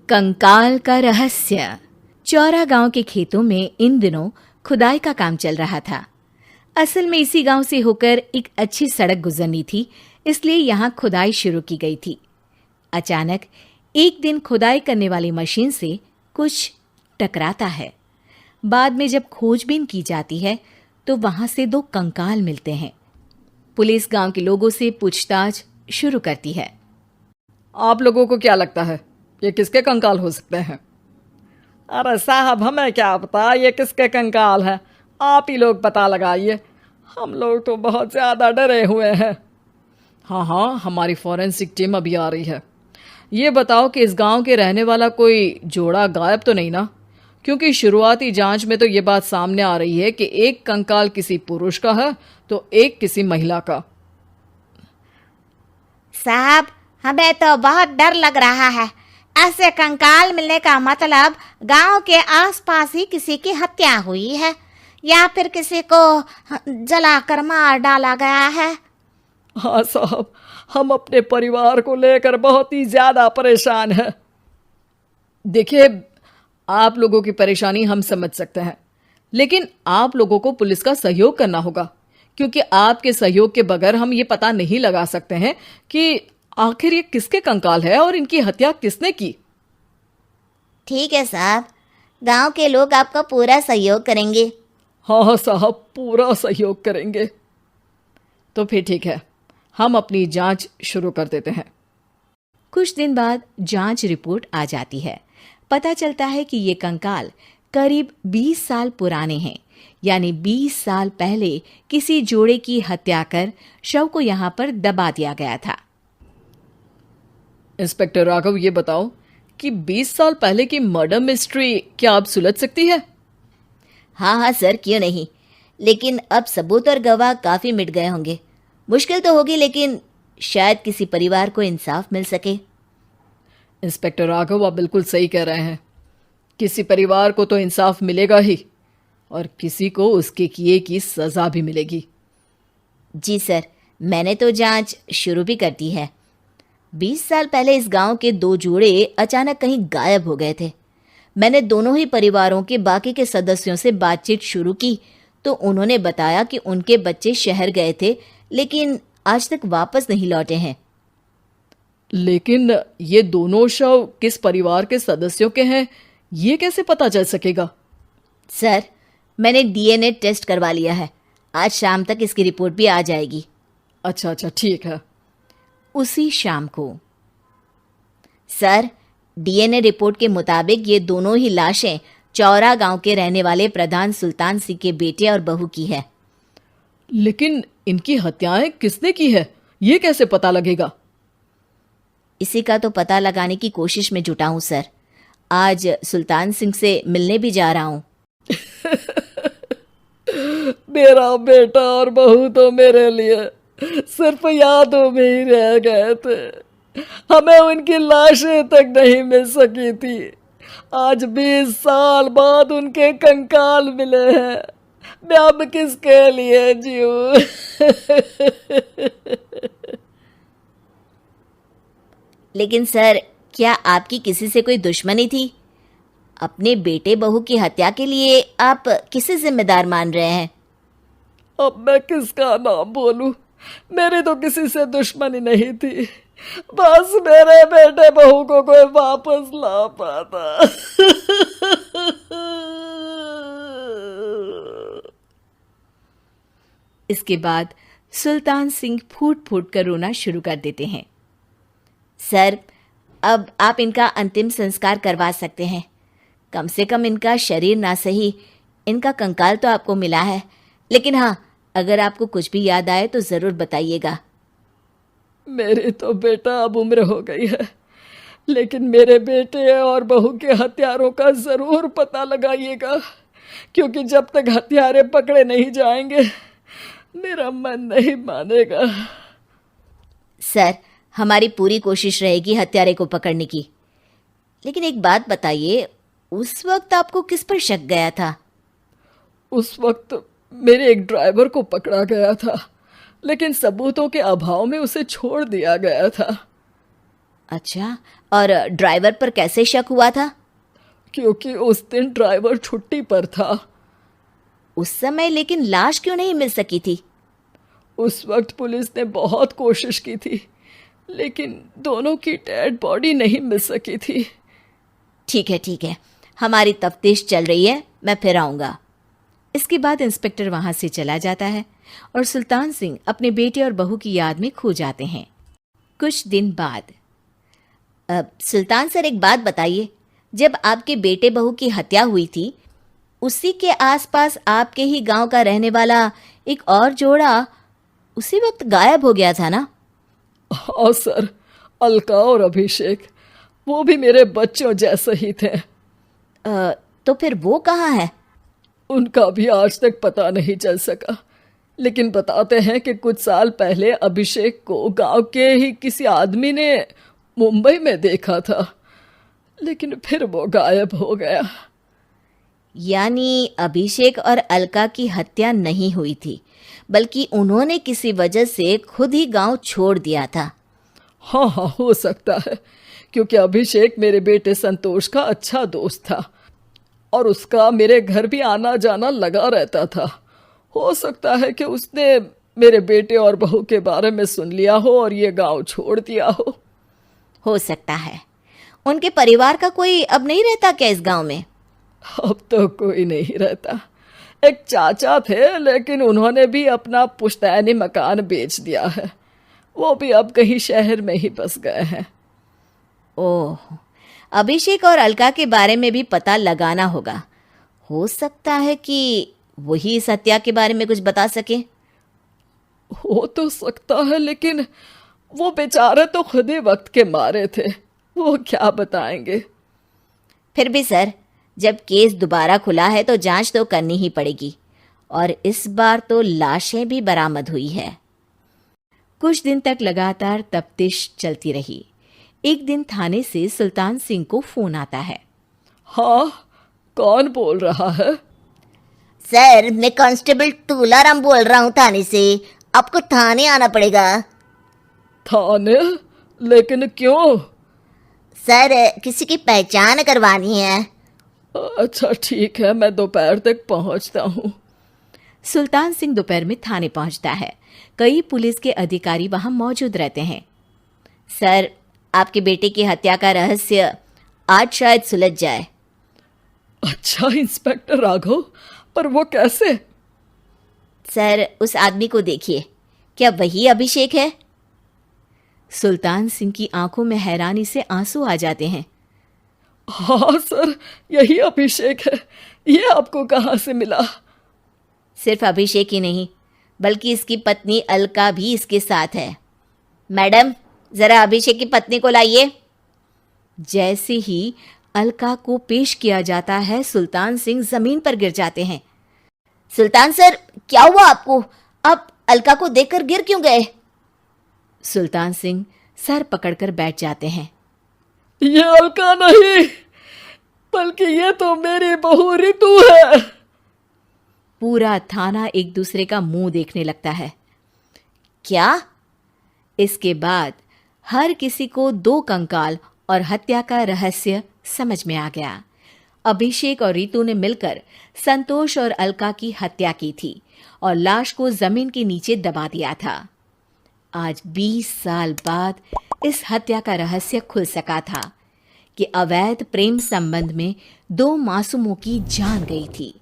कंकाल का रहस्य। चौरा गांव के खेतों में इन दिनों खुदाई का काम चल रहा था। असल में इसी गांव से होकर एक अच्छी सड़क गुजरनी थी, इसलिए यहाँ खुदाई शुरू की गई थी। अचानक एक दिन खुदाई करने वाली मशीन से कुछ टकराता है। बाद में जब खोजबीन की जाती है तो वहां से 2 कंकाल मिलते हैं। पुलिस गांव के लोगों से पूछताछ शुरू करती है। आप लोगों को क्या लगता है ये किसके कंकाल हो सकते हैं? अरे साहब, हमें क्या पता ये किसके कंकाल है, आप ही लोग पता लगाइए। हम लोग तो बहुत ज़्यादा डरे हुए हैं। हाँ, हमारी फॉरेंसिक टीम अभी आ रही है। ये बताओ कि इस गांव के रहने वाला कोई जोड़ा गायब तो नहीं ना? क्योंकि शुरुआती जांच में तो ये बात सामने आ रही है कि एक कंकाल किसी पुरुष का है तो एक किसी महिला का। साहब, हमें तो बहुत डर लग रहा है। ऐसे कंकाल मिलने का मतलब गांव के आसपास ही किसी की हत्या हुई है या फिर किसी को जलाकर मार डाला गया है। हाँ साहब, हम अपने परिवार को लेकर बहुत ही ज़्यादा परेशान हैं। देखिए, आप लोगों की परेशानी हम समझ सकते हैं, लेकिन आप लोगों को पुलिस का सहयोग करना होगा, क्योंकि आपके सहयोग के बगैर हम ये पता नहीं लगा सकते हैं कि आखिर ये किसके कंकाल है और इनकी हत्या किसने की। ठीक है साहब, गांव के लोग आपका पूरा सहयोग करेंगे। हाँ साहब, पूरा सहयोग करेंगे। तो फिर ठीक है, हम अपनी जांच शुरू कर देते हैं। कुछ दिन बाद जांच रिपोर्ट आ जाती है। पता चलता है कि ये कंकाल करीब 20 साल पुराने हैं, यानी 20 साल पहले किसी जोड़े की हत्या कर शव को यहाँ पर दबा दिया गया था। इंस्पेक्टर राघव, ये बताओ कि 20 साल पहले की मर्डर मिस्ट्री क्या आप सुलझ सकती है? हाँ सर, क्यों नहीं। लेकिन अब सबूत और गवाह काफी मिट गए होंगे। मुश्किल तो होगी, लेकिन शायद किसी परिवार को इंसाफ मिल सके। इंस्पेक्टर राघव, आप बिल्कुल सही कह रहे हैं। किसी परिवार को तो इंसाफ मिलेगा ही और किसी को उसके किए की सजा भी मिलेगी। जी सर, मैंने तो जांच शुरू भी कर दी है। 20 साल पहले इस गांव के 2 जोड़े अचानक कहीं गायब हो गए थे। मैंने दोनों ही परिवारों के बाकी के सदस्यों से बातचीत शुरू की तो उन्होंने बताया कि उनके बच्चे शहर गए थे, लेकिन आज तक वापस नहीं लौटे हैं। लेकिन ये दोनों शव किस परिवार के सदस्यों के हैं, ये कैसे पता चल सकेगा? सर, मैंने डीएनए टेस्ट करवा लिया है। आज शाम तक इसकी रिपोर्ट भी आ जाएगी। अच्छा, ठीक है। उसी शाम को सर, डीएनए रिपोर्ट के मुताबिक ये दोनों ही लाशें चौरा गांव के रहने वाले प्रधान सुल्तान सिंह के बेटे और बहू की है। लेकिन इनकी हत्याएं किसने की है, ये कैसे पता लगेगा? इसी का तो पता लगाने की कोशिश में जुटा हूं सर। आज सुल्तान सिंह से मिलने भी जा रहा हूं। मेरा बेटा और बहू तो मेरे लिए सिर्फ यादों में ही रह गए थे। हमें उनकी लाशें तक नहीं मिल सकी थी। आज 20 साल बाद उनके कंकाल मिले हैं। मैं अब किसके लिए जीऊं? लेकिन सर, क्या आपकी किसी से कोई दुश्मनी थी? अपने बेटे बहू की हत्या के लिए आप किसे जिम्मेदार मान रहे हैं? अब मैं किसका नाम बोलूं? मेरी तो किसी से दुश्मनी नहीं थी, बस मेरे बेटे बहू को कोई वापस ला पाता। इसके बाद सुल्तान सिंह फूट फूट कर रोना शुरू कर देते हैं। सर, अब आप इनका अंतिम संस्कार करवा सकते हैं। कम से कम इनका शरीर ना सही, इनका कंकाल तो आपको मिला है। लेकिन हाँ, अगर आपको कुछ भी याद आए तो ज़रूर बताइएगा। मेरी तो बेटा अब उम्र हो गई है, लेकिन मेरे बेटे और बहू के हत्यारों का ज़रूर पता लगाइएगा, क्योंकि जब तक हत्यारे पकड़े नहीं जाएंगे मेरा मन नहीं मानेगा। सर, हमारी पूरी कोशिश रहेगी हत्यारे को पकड़ने की। लेकिन एक बात बताइए, उस वक्त आपको किस पर शक गया था? उस वक्त मेरे एक ड्राइवर को पकड़ा गया था, लेकिन सबूतों के अभाव में उसे छोड़ दिया गया था। अच्छा, और ड्राइवर पर कैसे शक हुआ था? क्योंकि उस दिन ड्राइवर छुट्टी पर था। उस समय लेकिन लाश क्यों नहीं मिल सकी थी? उस वक्त पुलिस ने बहुत कोशिश की थी, लेकिन दोनों की डेड बॉडी नहीं मिल सकी थी। ठीक है, हमारी तफ्तीश चल रही है, मैं फिर आऊँगा। इसके बाद इंस्पेक्टर वहां से चला जाता है और सुल्तान सिंह अपने बेटे और बहू की याद में खो जाते हैं। कुछ दिन बाद सुल्तान सर, एक बात बताइए, जब आपके बेटे बहू की हत्या हुई थी, उसी के आसपास आपके ही गांव का रहने वाला एक और जोड़ा उसी वक्त गायब हो गया था ना? हाँ सर, अलका और अभिषेक, वो भी मेरे बच्चों जैसे ही थे। तो फिर वो कहाँ है? उनका भी आज तक पता नहीं चल सका, लेकिन बताते हैं कि कुछ साल पहले अभिषेक को गांव के ही किसी आदमी ने मुंबई में देखा था, लेकिन फिर वो गायब हो गया। यानी अभिषेक और अलका की हत्या नहीं हुई थी, बल्कि उन्होंने किसी वजह से खुद ही गांव छोड़ दिया था। हाँ, हो सकता है, क्योंकि अभिषेक मेरे बेटे संतोष का अच्छा दोस्त था और उसका मेरे घर भी आना जाना लगा रहता था। हो सकता है कि उसने मेरे बेटे और बहू के बारे में सुन लिया हो और ये गांव छोड़ दिया हो सकता है। उनके परिवार का कोई अब नहीं रहता क्या इस गांव में? अब तो कोई नहीं रहता। एक चाचा थे, लेकिन उन्होंने भी अपना पुश्तैनी मकान बेच दिया है। वो भी अब कहीं शहर में ही बस गए हैं। ओह, अभिषेक और अलका के बारे में भी पता लगाना होगा। हो सकता है कि वही इस हत्या के बारे में कुछ बता सके। हो तो सकता है, लेकिन वो बेचारे तो खुद ही वक्त के मारे थे, वो क्या बताएंगे। फिर भी सर, जब केस दोबारा खुला है तो जांच तो करनी ही पड़ेगी, और इस बार तो लाशें भी बरामद हुई है। कुछ दिन तक लगातार तफ्तीश चलती रही। एक दिन थाने से सुल्तान सिंह को फोन आता है। हाँ, कौन बोल रहा है? सर, मैं कांस्टेबल तुलाराम बोल रहा हूँ थाने से। आपको थाने आना पड़ेगा। थाने? लेकिन क्यों? सर, किसी की पहचान करवानी है। अच्छा ठीक है, मैं दोपहर तक पहुंचता हूँ। सुल्तान सिंह दोपहर में थाने पहुंचता है। कई पुलिस के अधिकारी वहां मौजूद रहते हैं। सर, आपके बेटे की हत्या का रहस्य आज शायद सुलझ जाए। अच्छा इंस्पेक्टर राघव, पर वो कैसे? सर, उस आदमी को देखिए, क्या वही अभिषेक है? सुल्तान सिंह की आंखों में हैरानी से आंसू आ जाते हैं। हाँ सर, यही अभिषेक है। ये आपको कहाँ से मिला? सिर्फ अभिषेक ही नहीं, बल्कि इसकी पत्नी अलका भी इसके साथ है। मैडम, जरा अभिषेक की पत्नी को लाइए। जैसे ही अलका को पेश किया जाता है, सुल्तान सिंह जमीन पर गिर जाते हैं। सुल्तान सर, क्या हुआ आपको? आप अलका को देखकर गिर क्यों गए? सुल्तान सिंह सर पकड़कर बैठ जाते हैं। ये अलका नहीं, बल्कि ये तो मेरी बहू रितु है। पूरा थाना एक दूसरे का मुंह देखने लगता है। क्या? इसके बाद हर किसी को दो कंकाल और हत्या का रहस्य समझ में आ गया। अभिषेक और रितु ने मिलकर संतोष और अलका की हत्या की थी और लाश को जमीन के नीचे दबा दिया था। आज 20 साल बाद इस हत्या का रहस्य खुल सका था कि अवैध प्रेम संबंध में दो मासूमों की जान गई थी।